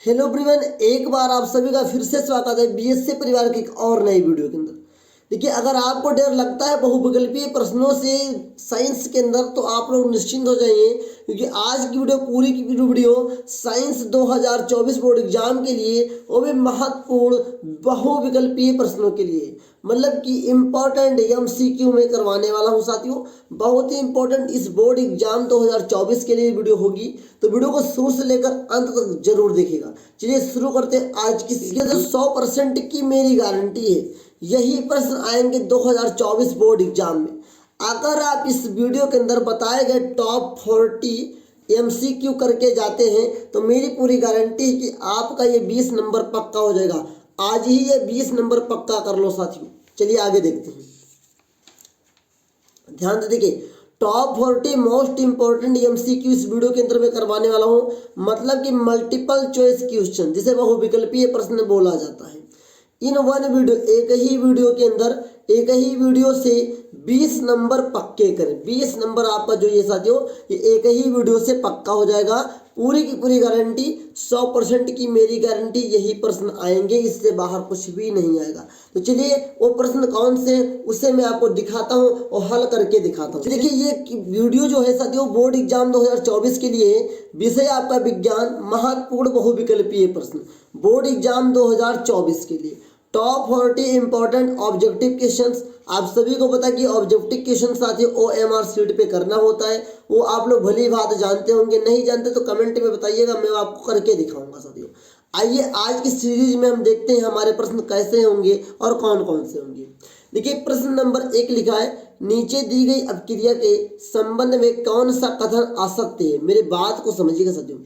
Hello everyone, एक बार आप सभी का फिर से स्वागत है बीएससी परिवार की एक और नई वीडियो के अंदर। देखिए, अगर आपको डर लगता है बहुविकल्पीय प्रश्नों से साइंस के अंदर तो आप लोग निश्चिंत हो जाइए, क्योंकि आज की वीडियो पूरी की वीडियो साइंस 2024 बोर्ड एग्जाम के लिए, वो भी महत्वपूर्ण बहुविकल्पीय प्रश्नों के लिए, मतलब कि इम्पोर्टेंट एमसीक्यू में करवाने वाला हूँ साथियों। बहुत ही इंपॉर्टेंट इस बोर्ड एग्जाम 2024 के लिए वीडियो होगी, तो वीडियो को शुरू से लेकर अंत तक जरूर देखिएगा। चलिए शुरू करते हैं आज की। 100% की मेरी गारंटी है, यही प्रश्न आएंगे 2024 बोर्ड एग्जाम में। अगर आप इस वीडियो के अंदर बताए गए टॉप 40 एमसीक्यू करके जाते हैं तो मेरी पूरी गारंटी है कि आपका ये 20 नंबर पक्का हो जाएगा। आज ही ये 20 नंबर पक्का कर लो साथियों। चलिए आगे देखते हैं, ध्यान से देखिए। टॉप 40 मोस्ट इंपॉर्टेंट एमसीक्यू इस वीडियो के अंदर मैं करवाने वाला हूं, मतलब कि मल्टीपल चॉइस क्वेश्चन, जिसे बहुविकल्पीय प्रश्न बोला जाता है। इन वन वीडियो, एक ही वीडियो के अंदर, एक ही वीडियो से 20 नंबर पक्के करें। 20 नंबर आपका जो ये साथियों, ये एक ही वीडियो से पक्का हो जाएगा। पूरी की पूरी गारंटी, 100% की मेरी गारंटी, यही प्रश्न आएंगे, इससे बाहर कुछ भी नहीं आएगा। तो चलिए वो प्रश्न कौन से, उसे मैं आपको दिखाता हूँ और हल करके दिखाता हूँ। देखिए, ये वीडियो जो है साथियों बोर्ड एग्जाम 2024 के लिए, विषय आपका विज्ञान, महत्वपूर्ण बहुविकल्पीय प्रश्न, बोर्ड एग्जाम 2024 के लिए टॉप 40 इंपॉर्टेंट ऑब्जेक्टिव क्वेश्चंस। आप सभी को पता कि ऑब्जेक्टिव क्वेश्चन साथियों OMR शीट पे करना होता है, वो आप लोग भली बात जानते होंगे। नहीं जानते तो कमेंट में बताइएगा, मैं आपको करके दिखाऊंगा साथियों। आइए आज की सीरीज में हम देखते हैं हमारे प्रश्न कैसे होंगे और कौन कौन से होंगे। देखिए, प्रश्न नंबर 1 लिखा है, नीचे दी गई अपक्रिया के संबंध में कौन सा कथन असत्य है। मेरे बात को समझिएगा साथियों,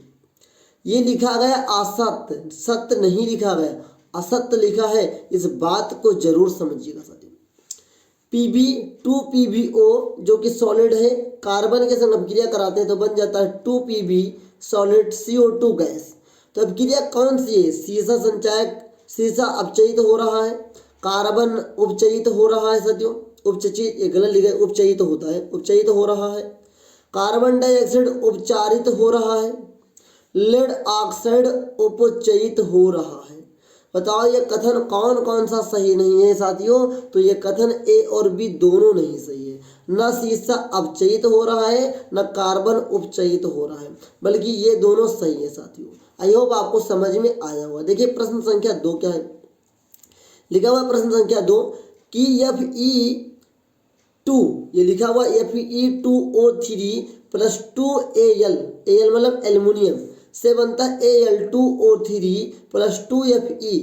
ये लिखा गया असत्य, सत्य नहीं लिखा गया, असत्य लिखा है। इस बात को जरूर समझिएगा साथियों। Pb2PbO जो कि सॉलिड है, कार्बन के संग अपक्रिया कराते हैं तो बन जाता है 2Pb सॉलिड CO2 गैस। तो अपक्रिया कौन सी है? सीसा संचायक, सीसा अपचयित हो रहा है, कार्बन उपचयित हो रहा है साथियों। उपचयित, ये गलत लिखा है, उपचयित होता है, उपचयित हो रहा है। कार्बन डाइऑक्साइड उपचारित हो रहा है, लेड ऑक्साइड उपचयित हो रहा है। बताओ ये कथन कौन कौन सा सही नहीं है साथियों? तो ये कथन A और B दोनों नहीं सही है। न सीसा अपचयित हो रहा है, न कार्बन उपचयित हो रहा है, बल्कि ये दोनों सही है साथियों। आई होप आपको समझ में आया होगा। देखिए प्रश्न संख्या 2 क्या है, लिखा हुआ प्रश्न संख्या 2 कि Fe2, ये लिखा हुआ Fe2O3 प्लस 2Al, Al मतलब एल्युमिनियम से बनता है Al2O3 प्लस 2Fe।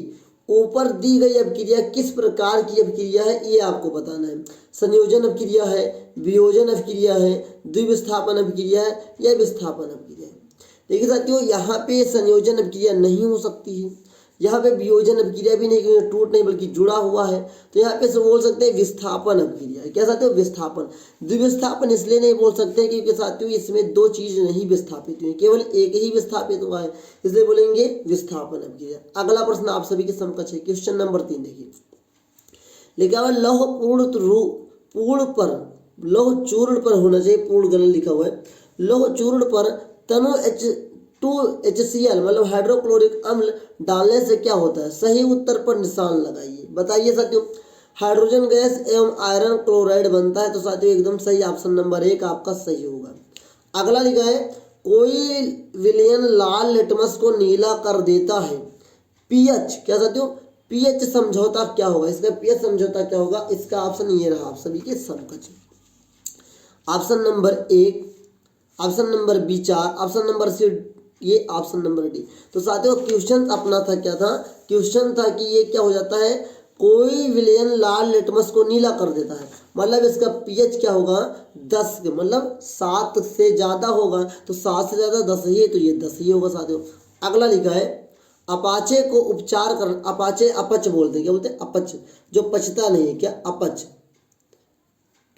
ऊपर दी गई अपक्रिया किस प्रकार की अपक्रिया है, ये आपको बताना है। संयोजन अपक्रिया है, वियोजन अपक्रिया है, द्विविस्थापन अपक्रिया है या विस्थापन अपक्रिया है। देखिए साथियों, यहाँ पे संयोजन अपक्रिया नहीं हो सकती है, यहाँ पे वियोजन अपक्रिया भी नहीं, क्योंकि टूट नहीं बल्कि जुड़ा हुआ है। तो यहाँ पे से बोल सकते हैं विस्थापन अपक्रिया है। क्या साथियों? विस्थापन। द्विविस्थापन इसलिए नहीं बोल सकते क्योंकि साथियों इसमें 2 चीज नहीं विस्थापित हुई, केवल एक ही विस्थापित हुआ है, इसलिए बोलेंगे विस्थापन अपक्रिया। अगला प्रश्न आप सभी के समकक्ष है, क्वेश्चन नंबर 3 देखिए। लिखा हुआ लौह पूर्ण पर, लौह चूर्ण पर होना चाहिए, पूर्ण गलत लिखा हुआ है। लौह चूर्ण पर तनु H2HCl मतलब हाइड्रोक्लोरिक अम्ल डालने से क्या होता है? सही उत्तर पर निशान लगाइए। बताइए साथियों। हाइड्रोजन गैस एवं आयरन क्लोराइड बनता है, तो साथियों एकदम सही, ऑप्शन नंबर 1 आपका सही होगा। अगला लिखा है, कोई विलयन लाल लिटमस को नीला कर देता है। पीएच, क्या साथियों? पीएच समझौता क्या होगा? इसका पीएच समझौता क्या होगा? इसका ऑप्शन ये रहा आप सभी के समकक्ष। Option number 1, option number B 4, option number C, ये ऑप्शन नंबर D। तो साथियों क्वेश्चन अपना था, क्या था? क्वेश्चन था कि ये क्या हो जाता है, कोई विलयन लाल लिटमस को नीला कर देता है, मतलब इसका पीएच क्या होगा? 10, मतलब 7 से ज्यादा होगा, तो 7 से ज्यादा 10 ही है, तो ये 10 ही होगा साथियों। अगला लिखा है, अपाचे को उपचार कर, अपाचे अपच बोलते हैं, क्या बोलते हैं? अपच, जो पचता नहीं है। क्या? अपच।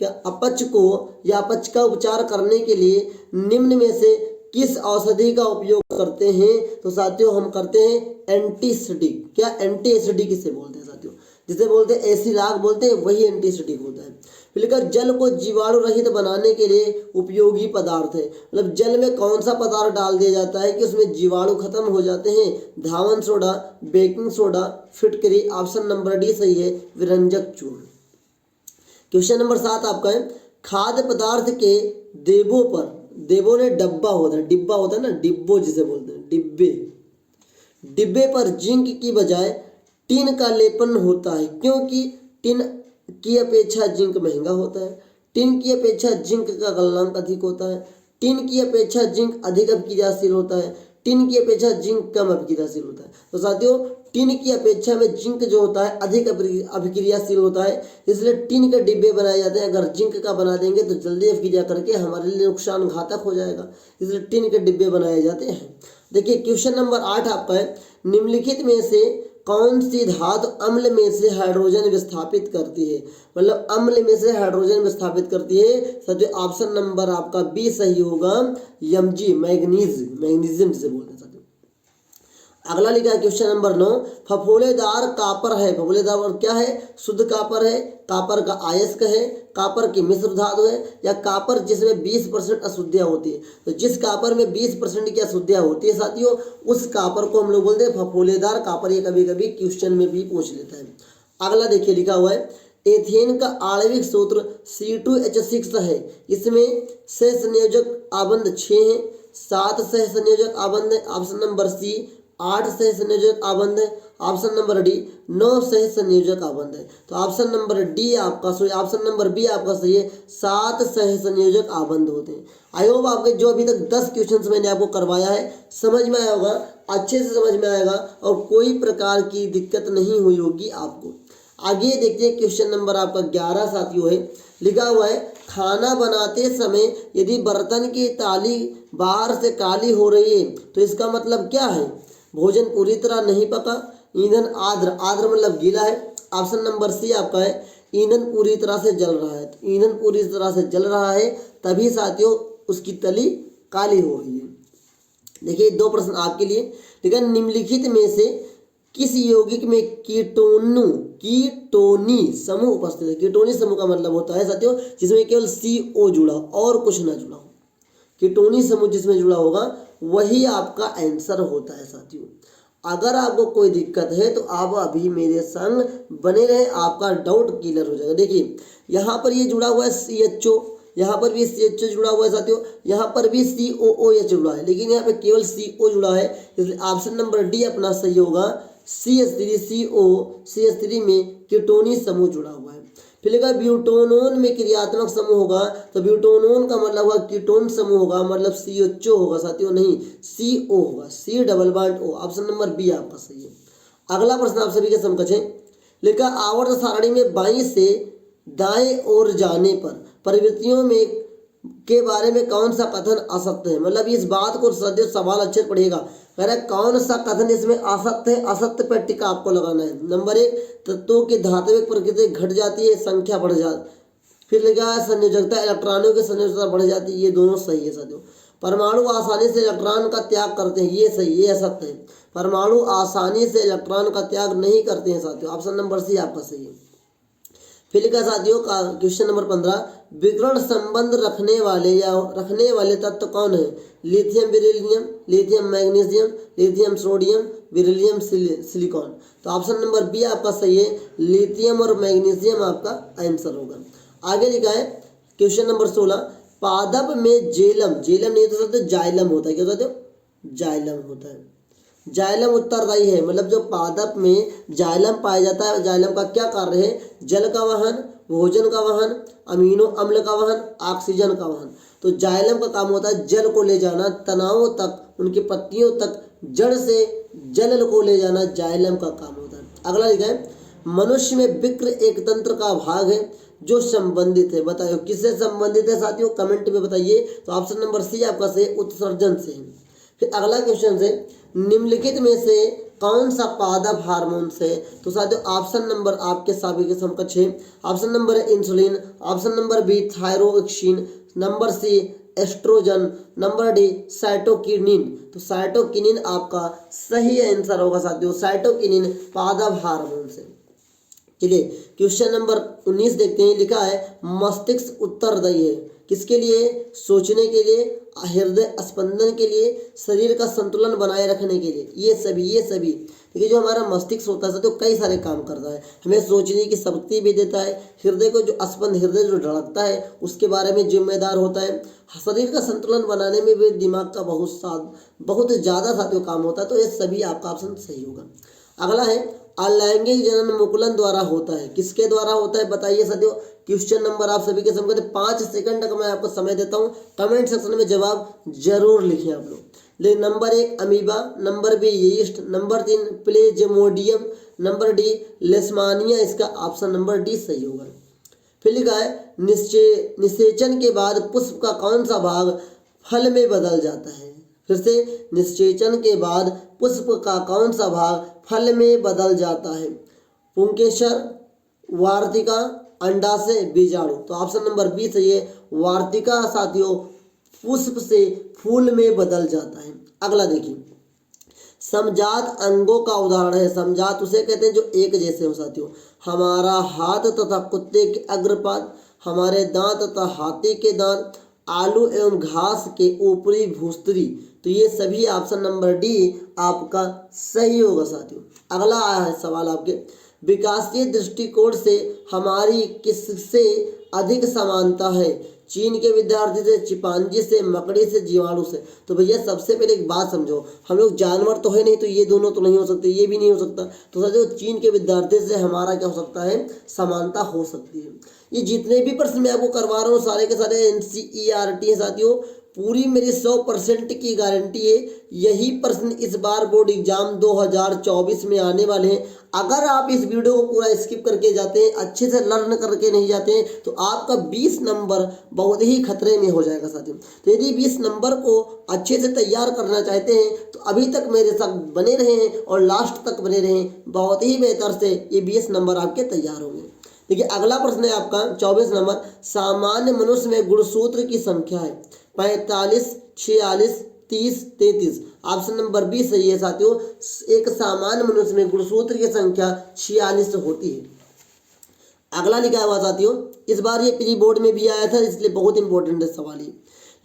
क्या अपच को या अपच का उपचार करने के लिए निम्न में से किस औषधि का उपयोग करते हैं? तो साथियों हम करते हैं एंटीसेप्टिक। क्या? एंटीसेप्टिक किसे बोलते हैं साथियों? जिसे बोलते हैं एसिलाक बोलते हैं, वही एंटीसेप्टिक होता है। फिर लिखा जल को जीवाणु रहित बनाने के लिए उपयोगी पदार्थ है। मतलब जल में कौन सा पदार्थ डाल दिया जाता है कि उसमें जीवाणु खत्म हो जाते हैं? धावन सोडा, बेकिंग सोडा, फिटकरी। ऑप्शन नंबर डी सही है, विरंजक चूर्ण। क्वेश्चन नंबर 7 आपका है, खाद्य पदार्थ के देवों पर, देवों ने डब्बा होता है, डिब्बा होता है ना, डिब्बो जिसे बोलते हैं, डिब्बे, डिब्बे पर जिंक की बजाय टिन का लेपन होता है क्योंकि टिन की अपेक्षा जिंक महंगा होता है। टिन की अपेक्षा जिंक का गलनांक अधिक होता है। टिन की अपेक्षा जिंक अधिक अपक्रियाशील होता है। टिन की अपेक्षा जिंक कम अपक्रियाशील होता है। तो साथियों टिन की अपेक्षा में जिंक जो होता है अधिक अभिक्रियाशील होता है, इसलिए टिन के डिब्बे बनाए जाते हैं। अगर जिंक का बना देंगे तो जल्दी अभिक्रिया करके हमारे लिए नुकसान घातक हो जाएगा, इसलिए टिन के डिब्बे बनाए जाते हैं। देखिए क्वेश्चन नंबर 8 आपका है, निम्नलिखित में से कौन सी धातु अम्ल में से हाइड्रोजन विस्थापित करती है? मतलब अम्ल में से हाइड्रोजन विस्थापित करती है। साथियों ऑप्शन नंबर आपका बी सही होगा, Mg, मैग्नीशियम जिसे बोलते हैं साथियों। अगला लिखा है क्वेश्चन नंबर 9, फफोलेदार कापर है, फफोलेदार और क्या है? शुद्ध कापर है, कापर का अयस्क है, कापर की मिश्र धातु है, या कापर जिसमें 20% अशुद्धियाँ होती है। तो जिस कापर में 20% की अशुद्धियाँ होती है साथियों, उस कापर को हम लोग बोलते हैं फफोलेदार कापर। ये कभी कभी क्वेश्चन में भी पूछ लेता है। अगला देखिए लिखा हुआ है, एथेन का आणविक सूत्र C2H6 है, इसमें सहसंयोजक आबंध 6 है, 7 सहसंयोजक आबंध है, ऑप्शन नंबर सी, 8 सहसंयोजक आबंध है, ऑप्शन नंबर डी, 9 सहसंयोजक आबंध है। तो ऑप्शन नंबर डी आपका सही, ऑप्शन नंबर बी आपका सही है, 7 सहसंयोजक आबंध होते हैं। आई होप आपके जो अभी तक 10 क्वेश्चंस मैंने आपको करवाया है समझ में आया होगा, अच्छे से समझ में आएगा और कोई प्रकार की दिक्कत नहीं हुई होगी आपको। आगे देखते हैं क्वेश्चन नंबर आपका 11 साथियों है, लिखा हुआ है, खाना बनाते समय यदि बर्तन की ताली बाहर से काली हो रही है तो इसका मतलब क्या है? भोजन पूरी तरह नहीं पका, ईंधन आर्द्र, आर्द्र मतलब गीला है, ऑप्शन नंबर सी आपका है, ईंधन पूरी तरह से जल रहा है। तो ईंधन पूरी तरह से जल रहा है तभी साथियों उसकी तली काली हो रही है। देखिए 2 प्रश्न आपके लिए, लेकिन निम्नलिखित में से किस यौगिक में कीटोनी समूह उपस्थित है? कीटोनी समूह का मतलब होता है साथियों जिसमें केवल CO जुड़ा और कुछ ना जुड़ा हो। कीटोनी समूह जिसमें जुड़ा होगा वही आपका आंसर होता है साथियों। अगर आपको कोई दिक्कत है तो आप अभी मेरे संग बने रहे, आपका डाउट क्लियर हो जाएगा। देखिए यहाँ पर ये जुड़ा हुआ है CHO, यहाँ पर भी CHO जुड़ा हुआ है साथियों, यहाँ पर भी COOH जुड़ा है, लेकिन यहाँ पे केवल CO जुड़ा है, इसलिए ऑप्शन नंबर डी अपना सही होगा, CH3 में कीटोनी समूह जुड़ा हुआ है। फिर लिखा ब्यूटेनोन में क्रियात्मक समूह होगा, तो ब्यूटेनोन का मतलब होगा कीटोन समूह होगा, मतलब CHO होगा साथियों, नहीं CO होगा, C double bond O। Option number B आपका सही है। अगला प्रश्न आप सभी के समकक्ष है, लिखा आवर्त सारणी में बाईं से दाएं ओर जाने पर प्रवृत्तियों में के बारे में कौन सा कथन असत्य है? मतलब इस बात को सदैव सवाल अच्छे से पढ़िएगा, कह रहा है कौन सा कथन इसमें असत्य है? असत्य पर टिका आपको लगाना है। नंबर 1, तत्वों की धात्विक प्रकृति घट जाती है, संख्या बढ़ जाती। फिर लिखा है संयोजकता, इलेक्ट्रॉनों की संयोजकता बढ़ जाती है, ये दोनों सही है साथियों। परमाणु आसानी से इलेक्ट्रॉन का त्याग करते हैं, ये सही, ये असत्य है। परमाणु आसानी से इलेक्ट्रॉन का त्याग नहीं करते हैं साथियों, ऑप्शन नंबर सी आपका सही है। फिर लिखा साथियों का क्वेश्चन नंबर 15, विकिरण संबंध रखने वाले तत्व कौन है? Lithium beryllium, lithium magnesium, lithium sodium, beryllium silicon. तो ऑप्शन नंबर बी आपका सही है, लिथियम और मैग्नीशियम आपका आंसर होगा। आगे लिखा है क्वेश्चन नंबर 16, पादप में जेलम नहीं तो सकते जाइलम होता है, क्या होता है? जाइलम होता है। जाइलम उत्तरदायी है, मतलब जो पादप में जाइलम पाया जाता है, जाइलम का क्या कार्य है? जल का वहन, भोजन का वहन, अमीनो अम्ल का वहन, ऑक्सीजन का वहन। तो जाइलम का काम होता है जल को ले जाना तनाओं तक, उनकी पत्तियों तक, जड़ से जल को ले जाना जाइलम का काम होता है। अगला लिखा है, मनुष्य में विक्र एक तंत्र का भाग है जो संबंधित है, बताइए किससे संबंधित है साथियों, कमेंट में बताइए। तो ऑप्शन नंबर सी आपका सही, उत्सर्जन से है। फिर अगला क्वेश्चन से, निम्नलिखित में से कौन सा पादप हार्मोन से? तो साथियों ऑप्शन नंबर आपके सभी के समकक्ष है। ऑप्शन नंबर है insulin, option number B thyroxine, number C oestrogen, number D cytokinin. तो साइटोकिनिन आपका सही आंसर होगा साथियों, साइटोकिनिन पादप हार्मोन से। चलिए क्वेश्चन नंबर 19 देखते हैं। लिखा है मस्तिष्क उत्तरदायी है किसके लिए? सोचने के लिए, हृदय स्पंदन के लिए, शरीर का संतुलन बनाए रखने के लिए। ये सभी देखिए जो हमारा मस्तिष्क होता है तो कई सारे काम करता है। हमें सोचने की शक्ति भी देता है, हृदय को जो स्पंद, हृदय जो धड़कता है उसके बारे में जिम्मेदार होता है, शरीर का संतुलन बनाने में भी दिमाग का बहुत ज़्यादा साथियों काम होता है। तो ये सभी आपका ऑप्शन सही होगा। अगला है अलैंगिक जनन मुकुलन द्वारा होता है। किसके द्वारा होता है बताइए साथियों। क्वेश्चन नंबर आप सभी के समझ 5 सेकंड तक मैं आपको समय देता हूँ, कमेंट सेक्शन में जवाब जरूर लिखें आप लोग। लेकिन number 1 amoeba, number B yeast, number 3 plasmodium, number D leishmania. इसका ऑप्शन नंबर डी सही होगा। फिर लिखा है निषेचन के बाद पुष्प का कौन सा भाग फल में बदल जाता है। फिर से निषेचन के बाद पुष्प का कौन सा भाग फल में बदल जाता है। पुंकेसर, वार्तिका, अंडाशय, बीजाणु। तो ऑप्शन नंबर बी सही है, वार्तिका साथियों पुष्प से फूल में बदल जाता है। अगला देखिए समजात अंगों का उदाहरण है। समजात उसे कहते हैं जो एक जैसे हो साथियों। हमारा हाथ तथा कुत्ते के अग्रपाद, हमारे दांत तथा हाथी के दांत, आलू एवं घास के ऊपरी भूस्तरी। तो ये सभी ऑप्शन नंबर डी आपका सही होगा साथियों। अगला आया है सवाल आपके, विकासीय दृष्टिकोण से हमारी किससे अधिक समानता है? चीन के विद्यार्थी से, चिंपांजी से, मकड़ी से, जीवाणु से। तो भैया सबसे पहले एक बात समझो, हम लोग जानवर तो है नहीं, तो ये दोनों तो नहीं हो सकते, ये भी नहीं हो सकता। तो साथियों चीन के विद्यार्थी से हमारा क्या हो सकता है? समानता हो सकती है। ये जितने भी प्रश्न मैं आपको करवा रहा हूँ सारे के सारे NCERT है साथियों। पूरी मेरी 100% की गारंटी है। यही प्रश्न इस बार बोर्ड एग्जाम 2024 में आने वाले हैं। अगर आप इस वीडियो को पूरा स्किप करके जाते हैं, अच्छे से लर्न करके नहीं जाते हैं, तो आपका 20 नंबर बहुत ही खतरे में हो जाएगा साथियों। तो यदि 20 नंबर को अच्छे से तैयार करना चाहते हैं तो अभी तक मेरे साथ बने रहें और लास्ट तक बने रहें। बहुत ही बेहतर से ये 20 नंबर आपके तैयार होंगे। देखिए अगला प्रश्न है आपका 24 नंबर, सामान्य मनुष्य में गुणसूत्र की संख्या है 45, 46, 30, 33। ऑप्शन नंबर बी सही है साथियों। एक सामान्य मनुष्य में गुणसूत्र की संख्या 46 होती है। अगला लिखा हुआ साथियों, इस बार ये प्री बोर्ड में भी आया था इसलिए बहुत इंपॉर्टेंट है सवाल ये।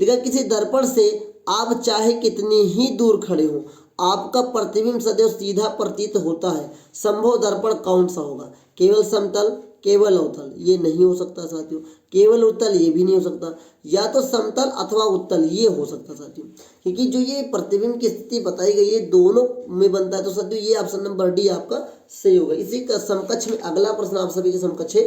लिखा किसी दर्पण से आप चाहे कितनी ही दूर खड़े हो आपका प्रतिबिंब सदैव सीधा प्रतीत होता है। संभव दर्पण कौन सा होगा? केवल समतल, केवल अवतल। ये नहीं हो सकता साथियों। केवल उत्तल ये भी नहीं हो सकता। या तो समतल अथवा उत्तल ये हो सकता साथियों। क्योंकि जो ये प्रतिबिंब की स्थिति बताई गई है दोनों में बनता है। तो साथियों ये ऑप्शन नंबर डी आपका सही होगा। इसी का समकक्ष में अगला प्रश्न आप सभी के समकक्ष है।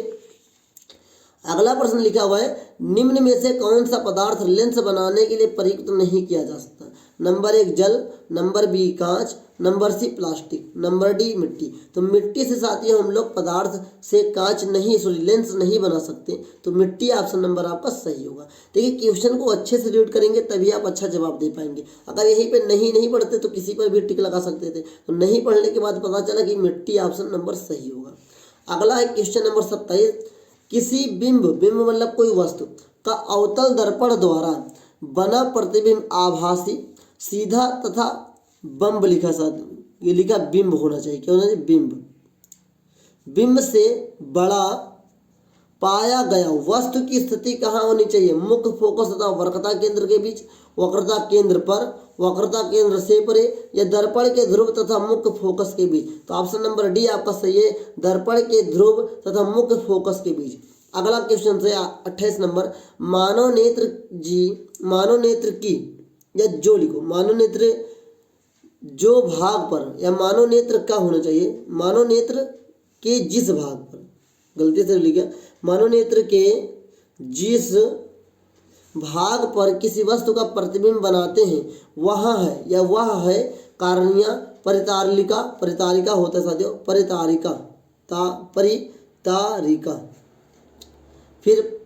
अगला प्रश्न लिखा हुआ है, निम्न में से कौन सा पदार्थ लेंस बनाने के लिए प्रयुक्त नहीं किया जा सकता? नंबर 1 जल, नंबर बी कांच, number C plastic, number D मिट्टी। तो मिट्टी से साथियों हम लोग पदार्थ से कांच नहीं लेंस नहीं बना सकते। तो मिट्टी ऑप्शन नंबर आपका सही होगा। देखिए क्वेश्चन को अच्छे से रीड करेंगे तभी आप अच्छा जवाब दे पाएंगे। अगर यहीं पे नहीं पढ़ते तो किसी पर भी टिक लगा सकते थे। तो नहीं पढ़ने के बाद पता चला कि मिट्टी ऑप्शन नंबर सही होगा। अगला है क्वेश्चन नंबर 27, किसी बिंब मतलब कोई वस्तु का अवतल दर्पण द्वारा बना प्रतिबिंब आभासी, सीधा तथा बम्ब लिखा साथ ये लिखा बिंब होना चाहिए। क्या होना चाहिए? बिंब। बिंब से बड़ा पाया गया वस्तु की स्थिति कहाँ होनी चाहिए? मुख्य फोकस तथा वक्रता केंद्र के बीच, वक्रता केंद्र पर, वक्रता केंद्र से परे, या दर्पण के ध्रुव तथा मुख्य फोकस के बीच। तो ऑप्शन नंबर डी आपका सही है, दर्पण के ध्रुव तथा मुख्य फोकस के बीच। अगला क्वेश्चन से 28 नंबर, मानव नेत्र की या जो लिखो मानव नेत्र जो भाग पर या मानव नेत्र का होना चाहिए? मानव नेत्र के जिस भाग पर, गलती से लिखा, मानव नेत्र के जिस भाग पर किसी वस्तु का प्रतिबिंब बनाते हैं वहाँ है या वह है कार्निया, परितारिका होता है साथियों, परितारिका। फिर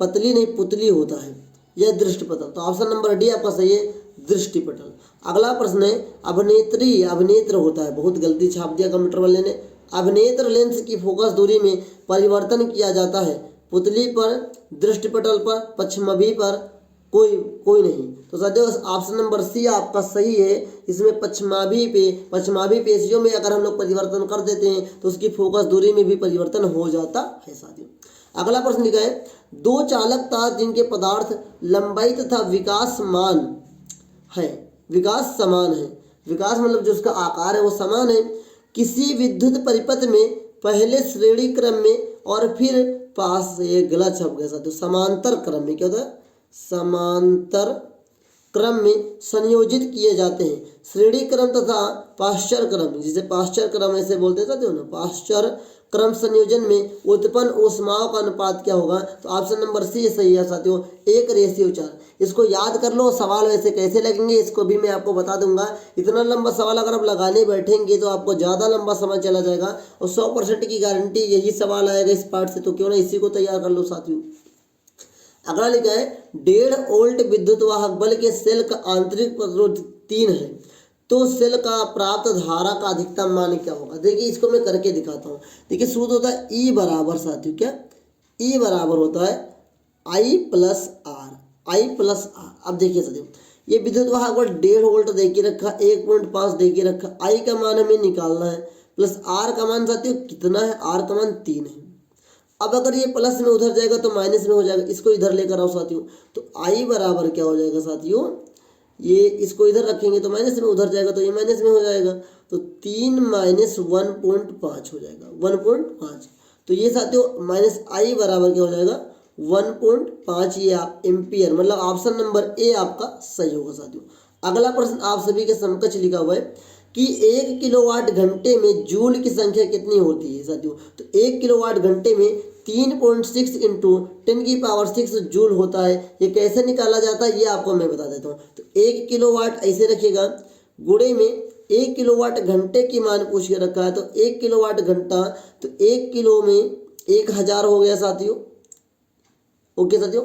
पतली नहीं पुतली होता है, यह दृष्टिपटल। तो ऑप्शन नंबर डी आपका सही है, दृष्टिपटल। अगला प्रश्न है, अभिनेत्र होता है, बहुत गलती छाप दिया कंप्यूटर वाले ने। अभिनेत्र लेंस की फोकस दूरी में परिवर्तन किया जाता है पुतली पर, दृष्टिपटल पर, पश्चिमी पर, कोई नहीं। तो साथियों ऑप्शन नंबर सी आपका सही है। इसमें पश्चिमाभी पेशियों में अगर हम लोग परिवर्तन कर देते हैं तो उसकी फोकस दूरी में भी परिवर्तन हो जाता है साथियों। अगला प्रश्न लिखा है, दो चालक तार जिनके पदार्थ लंबाई तथा विकास समान है, विकास मतलब जो उसका आकार है वो समान है, किसी विद्युत परिपथ में पहले श्रेणी क्रम में और फिर पास, ये गलत शब्द है साथियों, समांतर क्रम में, क्या होता है, समांतर क्रम में संयोजित किए जाते हैं। श्रेणी क्रम तथा पाश्चर क्रम, जिसे पाश्चर क्रम ऐसे बोलते हैं साथियों ना, पाश्चर क्रम संयोजन में उत्पन्न ऊष्माओं का अनुपात क्या होगा? तो ऑप्शन नंबर सी सही है साथियों, 1:4। इसको याद कर लो। सवाल वैसे कैसे लगेंगे इसको भी मैं आपको बता दूंगा। इतना लंबा सवाल अगर आप लगाने बैठेंगे तो आपको ज़्यादा लंबा समय चला जाएगा और 100% की गारंटी यही सवाल आएगा इस पार्ट से, तो क्यों ना इसी को तैयार कर लो साथियों। अगला लिखा है, 1.5 वोल्ट विद्युत वाहक बल के सेल का आंतरिक प्रतिरोध 3 है, तो सेल का प्राप्त धारा का अधिकतम मान क्या होगा? देखिए इसको मैं करके दिखाता हूँ। देखिए सूत्र होता है ई बराबर साथियों, क्या ई बराबर होता है आई प्लस आर। अब देखिए साथियों, ये विद्युत वाहक बल 1.5 वोल्ट दे के रखा, 1.5 दे के रखा, आई का मान हमें निकालना है, प्लस आर का मान साथियों कितना है? आर का मान 3 है। अब अगर ये प्लस में उधर जाएगा तो माइनस में हो जाएगा, इसको इधर लेकर आओ साथियों, तो आई बराबर क्या हो जाएगा साथियों, ये इसको इधर रखेंगे तो माइनस में उधर जाएगा तो ये माइनस में हो जाएगा, तो 3 माइनस 1.5 हो जाएगा, 1.5। तो ये साथियों माइनस आई बराबर क्या हो जाएगा? 1.5 ये आप एम्पियर, मतलब ऑप्शन नंबर ए आपका सही होगा साथियों। अगला प्रश्न आप सभी के समकक्ष लिखा हुआ है कि 1 किलोवाट घंटे में जूल की संख्या कितनी होती है साथियों? तो 1 किलोवाट घंटे में 3.6 इंटू 10⁶ जूल होता है। ये कैसे निकाला जाता है ये आपको मैं बता देता हूँ। तो 1 किलोवाट ऐसे रखिएगा, गुणे में 1 किलोवाट घंटे की मान पूछ के रखा है, तो 1 किलोवाट घंटा, तो 1 किलो में 1000 हो गया साथियों। ओके साथियों,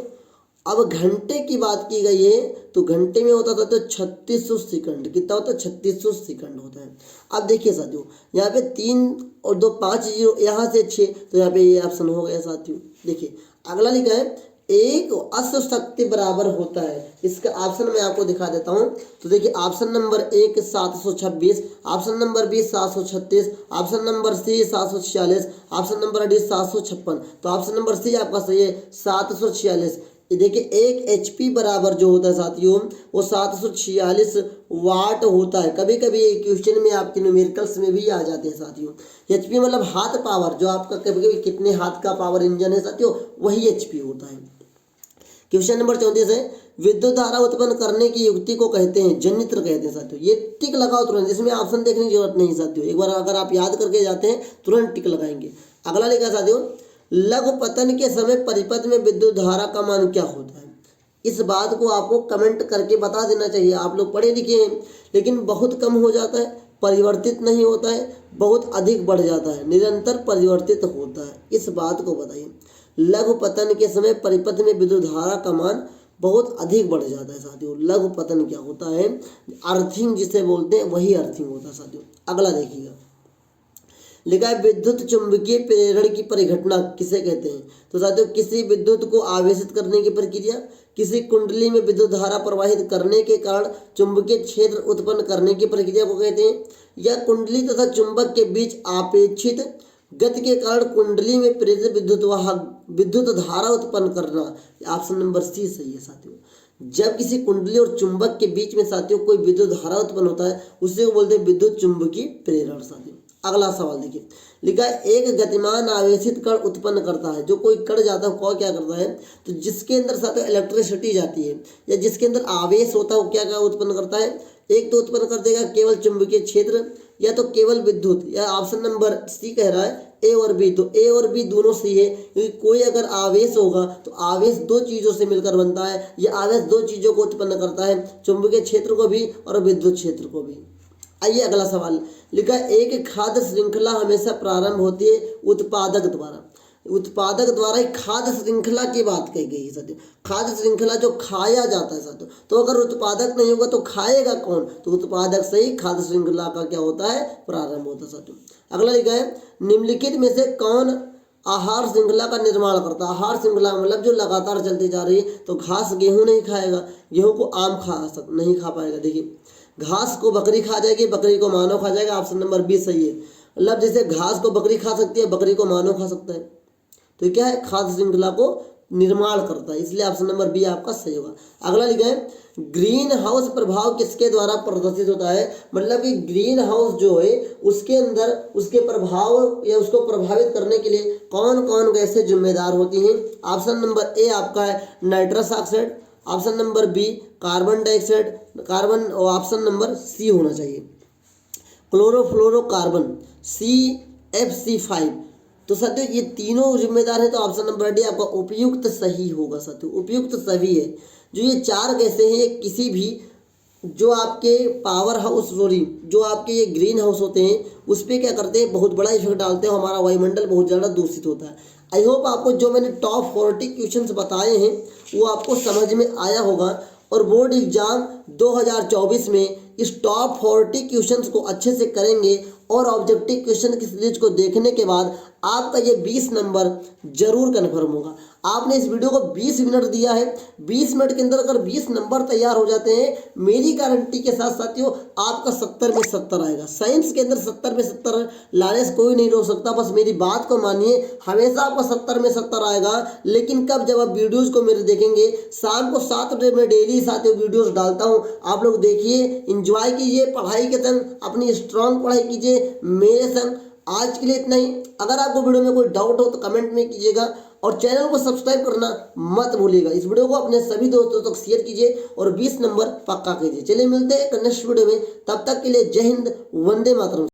अब घंटे की बात की गई है तो घंटे में होता था तो 3600 सेकंड। कितना होता है? 3600 सेकंड होता है। अब देखिए साथियों, यहाँ पे 3 और 2 5 जीरो, यहाँ से 6, तो यहाँ पे ये ऑप्शन हो गया साथियों। देखिए अगला लिखा है, एक अश्व शक्ति बराबर होता है। इसका ऑप्शन मैं आपको दिखा देता हूँ। तो देखिए option number 1 726, option number B 736, option number C 746, option number D 756। तो ऑप्शन नंबर सी आपका सही है, 746। देखिए 1 HP बराबर जो होता है साथियों वो 746 वाट होता है। कभी कभी क्वेश्चन में आपके न्यूमेरिकल्स में भी आ जाते हैं साथियों। HP मतलब हाथ पावर, जो आपका कभी कभी कितने हाथ का पावर इंजन है साथियों, वही HP होता है। क्वेश्चन नंबर 34 है, विद्युत धारा उत्पन्न करने की युक्ति को कहते हैं जनित्र कहते हैं साथियों। ये टिक लगाओ तुरंत, इसमें ऑप्शन देखने की जरूरत नहीं साथियों। एक बार अगर आप याद करके जाते हैं तुरंत टिक लगाएंगे। अगला लिखा साथियों, लघु पतन के समय परिपथ में विद्युत धारा का मान क्या होता है? इस बात को आपको कमेंट करके बता देना चाहिए। आप लोग पढ़े लिखे हैं लेकिन बहुत कम हो जाता है, परिवर्तित नहीं होता है, बहुत अधिक बढ़ जाता है, निरंतर परिवर्तित होता है। इस बात को बताइए, लघु पतन के समय परिपथ में विद्युत धारा का मान बहुत अधिक बढ़ जाता है साथियों। लघु पतन क्या होता है? अर्थिंग जिसे बोलते हैं वही अर्थिंग होता है साथियों। अगला देखिएगा, लिखा है विद्युत चुंबकीय प्रेरण की परिघटना किसे कहते हैं? तो साथियों किसी विद्युत को आवेशित करने की प्रक्रिया, किसी कुंडली में विद्युत धारा प्रवाहित करने के कारण चुंबकीय क्षेत्र उत्पन्न करने की प्रक्रिया को कहते हैं, या कुंडली तथा चुंबक के बीच आपेक्षित गति के कारण कुंडली में प्रेरित विद्युत धारा उत्पन्न करना। ऑप्शन नंबर सी सही है साथियों। जब किसी कुंडली और चुंबक के बीच में साथियों कोई विद्युत धारा उत्पन्न होता है उसे बोलते हैं विद्युत चुंबकीय प्रेरण साथियों। अगला सवाल देखिए, लिखा है एक गतिमान आवेशित कण उत्पन्न करता है। जो कोई कण जाता है वो क्या करता है? तो जिसके अंदर साथियों इलेक्ट्रिसिटी जाती है या जिसके अंदर आवेश होता है वो क्या उत्पन्न करता है? एक तो उत्पन्न कर देगा केवल चुंबकीय क्षेत्र या तो केवल विद्युत, या ऑप्शन नंबर सी कह रहा है ए और बी। तो ए और बी दोनों सही है, क्योंकि कोई अगर आवेश होगा तो आवेश दो चीज़ों से मिलकर बनता है। ये आवेश दो चीज़ों को उत्पन्न करता है, चुंबकीय क्षेत्र को भी और विद्युत क्षेत्र को भी। आइए अगला सवाल, लिखा है एक खाद्य श्रृंखला हमेशा प्रारंभ होती है उत्पादक द्वारा। उत्पादक द्वारा एक खाद्य श्रृंखला की बात कही गई है साथियों। खाद्य श्रृंखला जो खाया जाता है साथियों, तो अगर उत्पादक नहीं होगा तो खाएगा कौन? तो उत्पादक से ही खाद्य श्रृंखला का क्या होता है? प्रारंभ होता है साथियों। अगला लिखा है निम्नलिखित में से कौन आहार श्रृंखला का निर्माण करता है। आहार श्रृंखला मतलब जो लगातार चलती जा रही है। तो घास गेहूं नहीं खाएगा, गेहूं को आम नहीं खा पाएगा। देखिए घास को बकरी खा जाएगी, बकरी को मानव खा जाएगा। ऑप्शन नंबर बी सही है। मतलब जैसे घास को बकरी खा सकती है, बकरी को मानव खा सकता है। तो ये क्या है, खाद्य श्रृंखला को निर्माण करता है, इसलिए ऑप्शन नंबर बी आपका सही होगा। अगला लिखा है ग्रीन हाउस प्रभाव किसके द्वारा प्रदर्शित होता है। मतलब कि ग्रीन हाउस जो है उसके अंदर उसके प्रभाव या उसको प्रभावित करने के लिए कौन कौन गैसें जिम्मेदार होती हैं। ऑप्शन नंबर ए आपका है nitrous oxide, option number B carbon dioxide, carbon, और ऑप्शन नंबर सी होना चाहिए क्लोरोफ्लोरोकार्बन CFC5। तो साथियों ये तीनों जिम्मेदार है। तो ऑप्शन नंबर डी आपका उपयुक्त सही होगा। साथियों उपयुक्त सही है। जो ये चार गैसें हैं ये किसी भी जो आपके पावर हाउस जो आपके ये ग्रीन हाउस होते हैं उस पर क्या करते हैं, बहुत बड़ा इफेक्ट डालते हैं। हमारा वायुमंडल बहुत ज़्यादा दूषित होता है। आई होप आपको जो मैंने टॉप 40 क्वेश्चंस बताए हैं वो आपको समझ में आया होगा। और बोर्ड एग्जाम 2024 में इस टॉप 40 क्वेश्चंस को अच्छे से करेंगे और ऑब्जेक्टिव क्वेश्चन की सीरीज को देखने के बाद आपका ये 20 नंबर जरूर कन्फर्म होगा। आपने इस वीडियो को 20 मिनट दिया है, 20 मिनट के अंदर अगर 20 नंबर तैयार हो जाते हैं, मेरी गारंटी के साथ साथियों आपका 70 में 70 आएगा। साइंस के अंदर 70 में 70 लाने से कोई नहीं रोक सकता। बस मेरी बात को मानिए, हमेशा आपका 70 में 70 आएगा। लेकिन कब, जब आप वीडियोज को मेरे देखेंगे। शाम को 7 बजे मैं डेली साथियों वीडियोज डालता हूँ, आप लोग देखिए, इंजॉय कीजिए, पढ़ाई के संग अपनी स्ट्रांग पढ़ाई कीजिए मेरे संग। आज के लिए इतना ही। अगर आपको वीडियो में कोई डाउट हो तो कमेंट में कीजिएगा और चैनल को सब्सक्राइब करना मत भूलिएगा। इस वीडियो को अपने सभी दोस्तों तक शेयर कीजिए और 20 नंबर पक्का कीजिए। चलिए मिलते हैं नेक्स्ट वीडियो में, तब तक के लिए जय हिंद, वंदे मातरम।